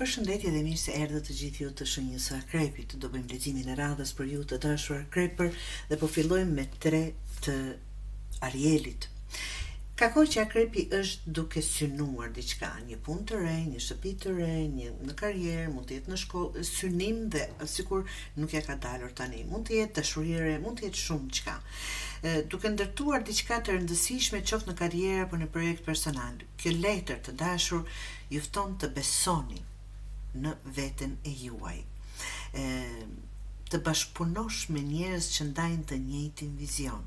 Përshëndetje dhe mirë se erdhët të gjithë ju të shenjës së Akrepit. Do bëjmë leximin e radhës për ju të dashur Akrepër dhe po fillojmë me 3 të Arielit. Ka kohë që Akrepi është duke synuar diçka, një punë të re, një shtëpi të re, një në karrierë, mund të jetë në shkollë, synim dhe sikur nuk ja ka dalur tani. Mund të jetë dashuri, mund të jetë shumë çka. Duke ndërtuar diçka të rëndësishme qoftë në karrierë apo në projekt personal. Kjo letër të dashur ju fton të besoni në veten e juaj. Të bashkëpunosh me njerëz që ndajnë të njëjtin vizion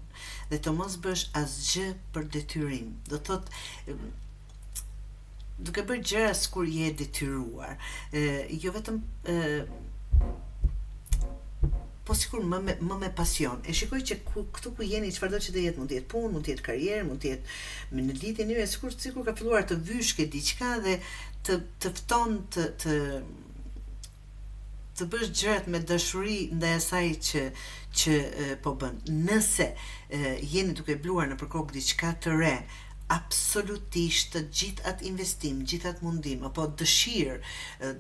dhe të mos bësh asgjë për detyrim. Do thotë duke bërë gjëra sikur je detyruar, jo vetëm po sikur më me pasion. E shikoj që këtu ku jeni, çfarëdo që të jetë, mund të jetë punë, mund të jetë karrierë, mund të jetë në lidhjen juaj, sikur ka filluar të vyshke diçka dhe të fton të bësh gjërat me dashuri ndaj asaj që po bën. Nëse jeni duke bluar në përkok diçka të re, absolutisht të gjithë atë investim, gjithë atë mundim apo dëshirë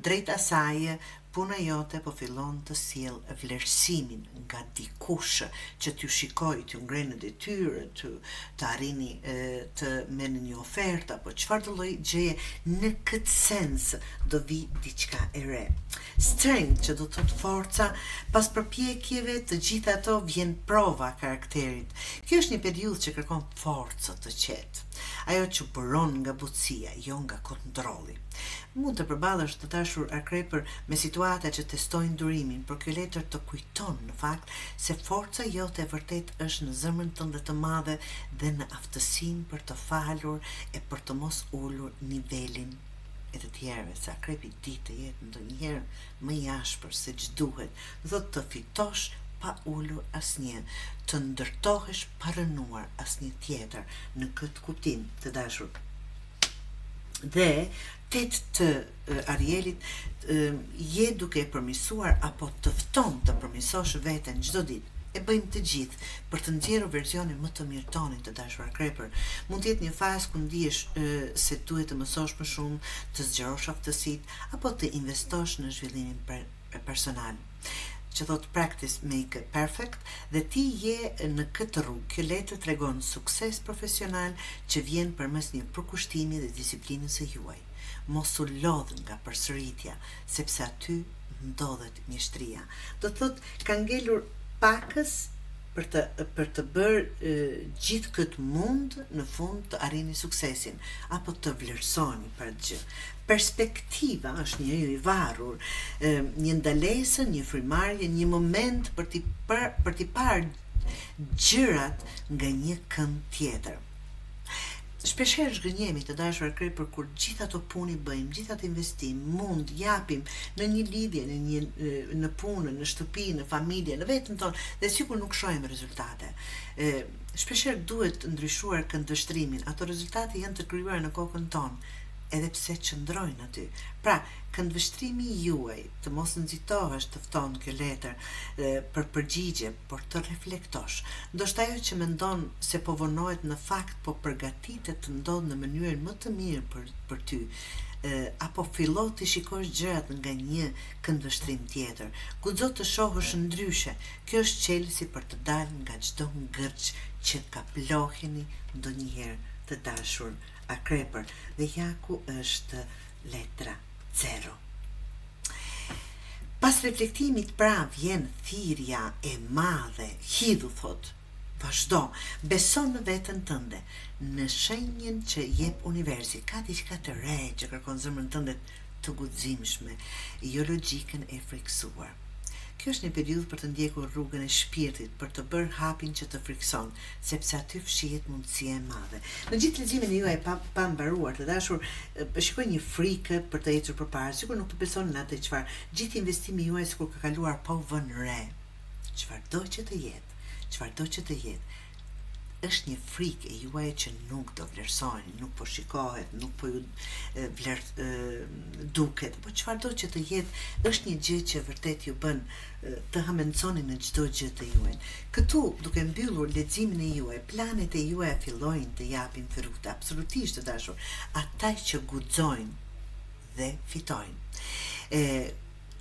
drejt asaj, puna jote po fillon të sjell vlerësimin nga dikush që t'ju shikoj, t'ju ngrenë në detyrë, të arrini të merrni një ofertë apo çfarë do lloj gjëje, në këtë sens do vi diçka e re. Strength, që do të thotë forca, pas përpjekjeve të gjitha ato vjen prova karakterit. Kjo është një periudhë që kërkon forcë të qetë. Ajo që buron nga butësia, jo nga kontrolli. Mund të përballesh të dashur Akrepër me situata që testojnë durimin, por kjo letër të kujton në fakt se forca jote vërtet është në zemrën tënde të madhe dhe në aftësinë për të falur e për të mos ulur nivelin e të tjerëve, se Akrepi di të jetë ndonjëherë më i ashpër se ç'duhet, do të fitosh pa ulur asnjë, të ndërtohesh pa rënuar asnjë tjetër në këtë kuptim të dashur. Dhe 8 të Arielit je duke përmirësuar apo të fton të përmirësosh veten çdo ditë. E bëjmë të gjithë për të nxjerrur versionin më të mirë tonin të dashur Akrepër. Mund të jetë një fazë ku ndihesh se duhet të mësosh më shumë, të zgjerosh aftësitë apo të investosh në zhvillimin personal. Që thot practice make perfect, dhe ti je në këtë rrugë. Kjo letër tregon sukses profesional që vjen përmes një përkushtimi dhe disiplinës së juaj. Mos u lodh nga përsëritja, sepse aty ndodhet mjeshtria. Do thot ka ngelur pakës për të bërë gjithë këtë mund në fund të arrini suksesin apo të vlerësoni për atë gjë. Perspektiva është njeriu i varur, një ndalesë, një frymarrje, një moment për t'i parë gjërat nga një kënd tjetër. Shpeshherë zhgënjemi të dashur Akrepër kur gjithë ato punë bëjmë, gjithë ato investim, mund japim në një lidhje, në punë, në shtëpi, në familje, në veten tonë, dhe sikur nuk shohim rezultate. Shpeshherë duhet ndryshuar këndvështrimin. Ato rezultate janë të krijuara në kokën tonë, edhe pse qëndrojnë aty. Pra, këndvështrimi juaj të mos nxitohesh të fton kjo letër për përgjigje, por të reflektosh. Ndoshta ajo që mendon se po vonohet në fakt po përgatitet të ndodhë në mënyrën më të mirë për ty, apo fillo të shikosh gjërat nga një këndvështrim tjetër. Guxo të shohësh ndryshe. Kjo është çelësi për të dalë nga çdo ngërç që kaploheni ndonjëherë të dashur Akrepër, dhe ja ku është letra 0. Pas reflektimit pra vjen thirrja e madhe. Hidhu thot, vazhdo, beso në veten tënde, në shenjën që jep universi. Ka diçka të re që kërkon zemrën tënde të guximshme, jo logjikën e friksuar. Kjo është një periudhë për të ndjekur rrugën e shpirtit, për të bërë hapin që të frikson, sepse aty fshihet mundësia e madhe. Në gjithë leximin e juaj pa mbaruar të dashur, shikoj një frikë për të ecur përpara, sikur nuk të beson në atë çfarë. Gjithë investimi juaj sikur ka kaluar pa u vënë re. Çfarëdo që të jetë, është një frikë e juaj që nuk do vlerësoni, nuk po shikohet, nuk po ju duket, po çfarëdo që të jetë, është një gjë që vërtet ju bën të hamenconi në çdo gjë të juaj. Këtu, duke mbyllur leximin e juaj, planet e juaja fillojnë të japin fruta, absolutisht të dashur, ata që guxojnë dhe fitojnë.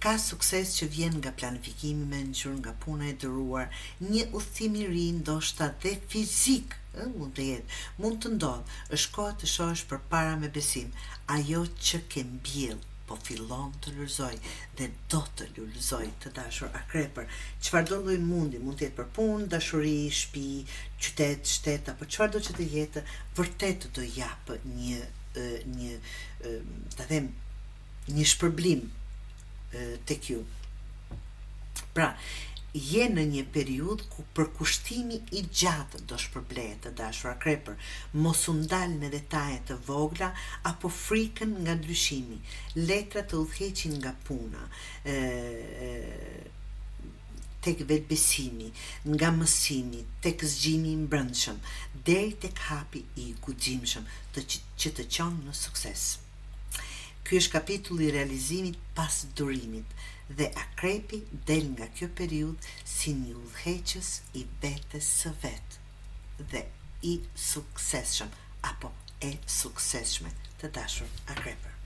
Ka sukses që vjen nga planifikimi mençur, nga puna e duruar, një udhëtim i ri, ndoshta dhe fizik, mund të jetë, mund të ndodh. Është kohë të shohësh përpara me besim ajo që ke mbjell po fillon të lulëzoj dhe do të lulëzoj, të dashur akrepër. Çfarëdo lloj mund të jetë për punë, dashuri, shtëpi, qytet, shtet apo çfarëdo që të jetë, vërtet do jap një ta them një shpërblim tek ju. Pra, je në një periudhë ku përkushtimi i gjatë do shpërblehet, të dashur akrepër. Mos u ndal në detaje të vogla apo frikën nga ndryshimi. Letra të udhëheqin nga puna, tek vetbesimi, nga mësimi, tek zgjimi i mbrëmshëm, deri tek hapi i guximshëm që të çon në sukses. Ky është kapitulli i realizimit pas durimit dhe akrepi del nga kjo periudhë si një udhëheqës i vetes së vet dhe i suksesshëm apo e suksesshme, të dashur akrepër.